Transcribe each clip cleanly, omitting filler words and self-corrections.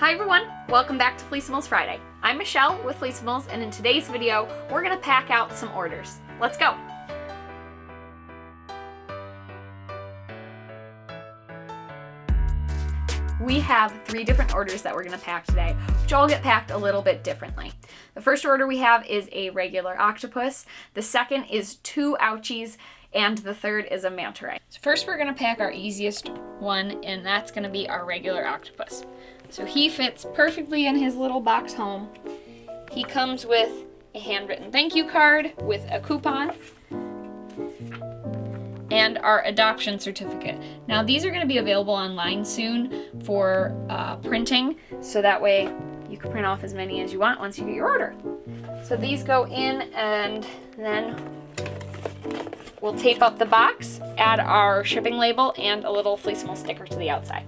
Hi everyone, welcome back to Fleecimals Friday. I'm Michelle with Fleecimals, and in today's video, we're gonna pack out some orders. Let's go. We have 3 different orders that we're gonna pack today, which all get packed a little bit differently. The first order we have is a regular octopus, the second is 2 ouchies, and the third is a manta ray. So first we're gonna pack our easiest one, and that's gonna be our regular octopus. So he fits perfectly in his little box home. He comes with a handwritten thank you card with a coupon and our adoption certificate. Now these are gonna be available online soon for printing, so that way you can print off as many as you want once you get your order. So these go in, and then we'll tape up the box, add our shipping label and a little Fleecimals sticker to the outside.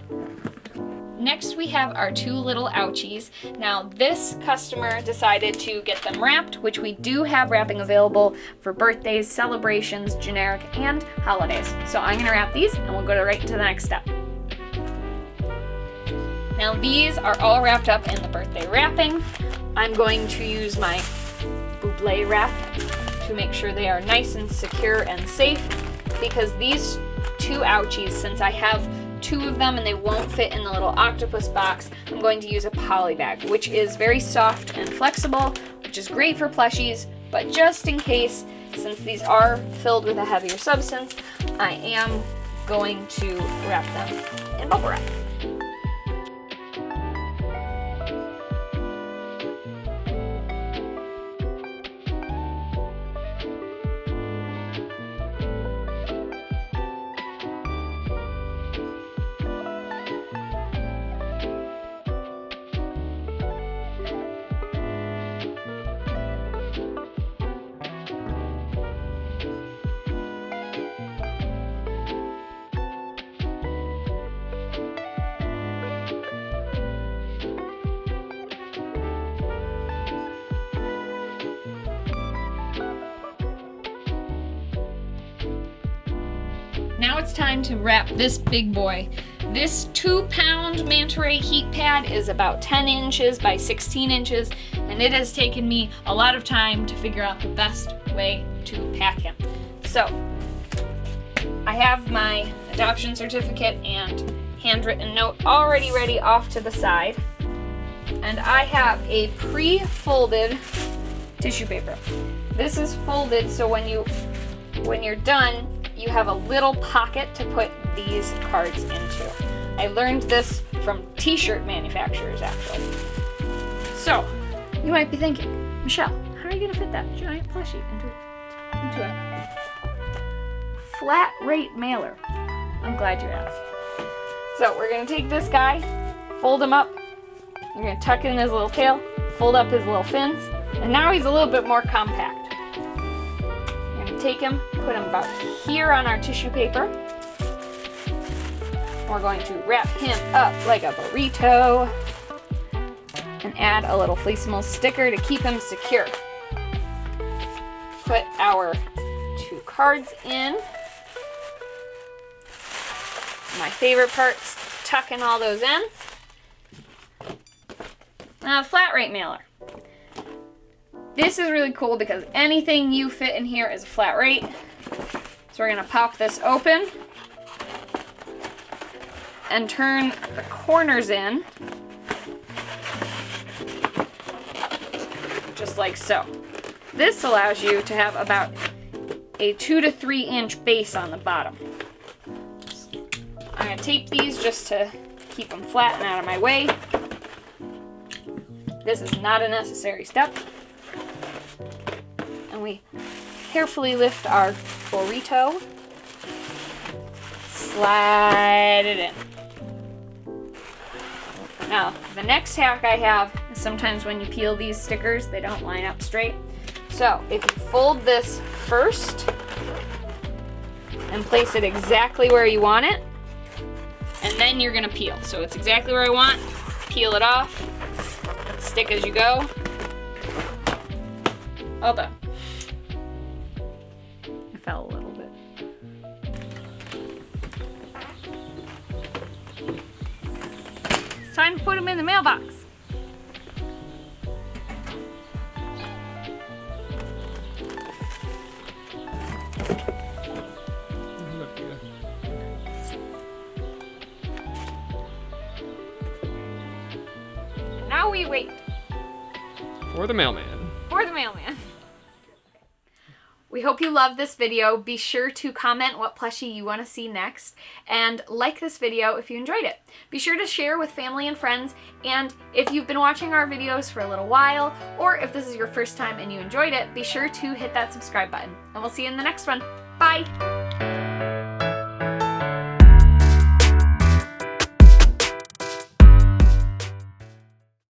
Next we have our 2 little ouchies. Now this customer decided to get them wrapped, which we do have wrapping available for birthdays, celebrations, generic, and holidays. So I'm gonna wrap these and we'll go right to the next step. Now these are all wrapped up in the birthday wrapping. I'm going to use my buble wrap to make sure they are nice and secure and safe, because these 2 ouchies, since I have 2 of them and they won't fit in the little octopus box, I'm going to use a poly bag, which is very soft and flexible, which is great for plushies, but just in case, since these are filled with a heavier substance, I am going to wrap them in bubble wrap. Now it's time to wrap this big boy. This 2-pound manta ray heat pad is about 10 inches by 16 inches, and it has taken me a lot of time to figure out the best way to pack him. So, I have my adoption certificate and handwritten note already ready off to the side, and I have a pre-folded tissue paper. This is folded so when you're done, you have a little pocket to put these cards into. I learned this from t-shirt manufacturers, actually. So, you might be thinking, Michelle, how are you gonna fit that giant plushie into a flat rate mailer? I'm glad you asked. So we're gonna take this guy, fold him up, you're gonna tuck in his little tail, fold up his little fins, and now he's a little bit more compact. Take him, put him about here on our tissue paper. We're going to wrap him up like a burrito and add a little Fleecimals sticker to keep him secure. Put our 2 cards in. My favorite part's tucking all those in. Now the flat rate mailer. This is really cool because anything you fit in here is a flat rate. So we're gonna pop this open and turn the corners in, just like so. This allows you to have about a 2 to 3 inch base on the bottom. I'm gonna tape these just to keep them flat and out of my way. This is not a necessary step. And we carefully lift our burrito, slide it in. Now, the next hack I have is sometimes when you peel these stickers, they don't line up straight. So, if you fold this first and place it exactly where you want it, and then you're gonna peel. So it's exactly where I want, peel it off, stick as you go. All done. It fell a little bit. It's time to put them in the mailbox. Now we wait. For the mailman. For the mailman. We hope you love this video. Be sure to comment what plushie you want to see next, and like this video if you enjoyed it. Be sure to share with family and friends, and if you've been watching our videos for a little while, or if this is your first time and you enjoyed it, be sure to hit that subscribe button. And we'll see you in the next one. Bye!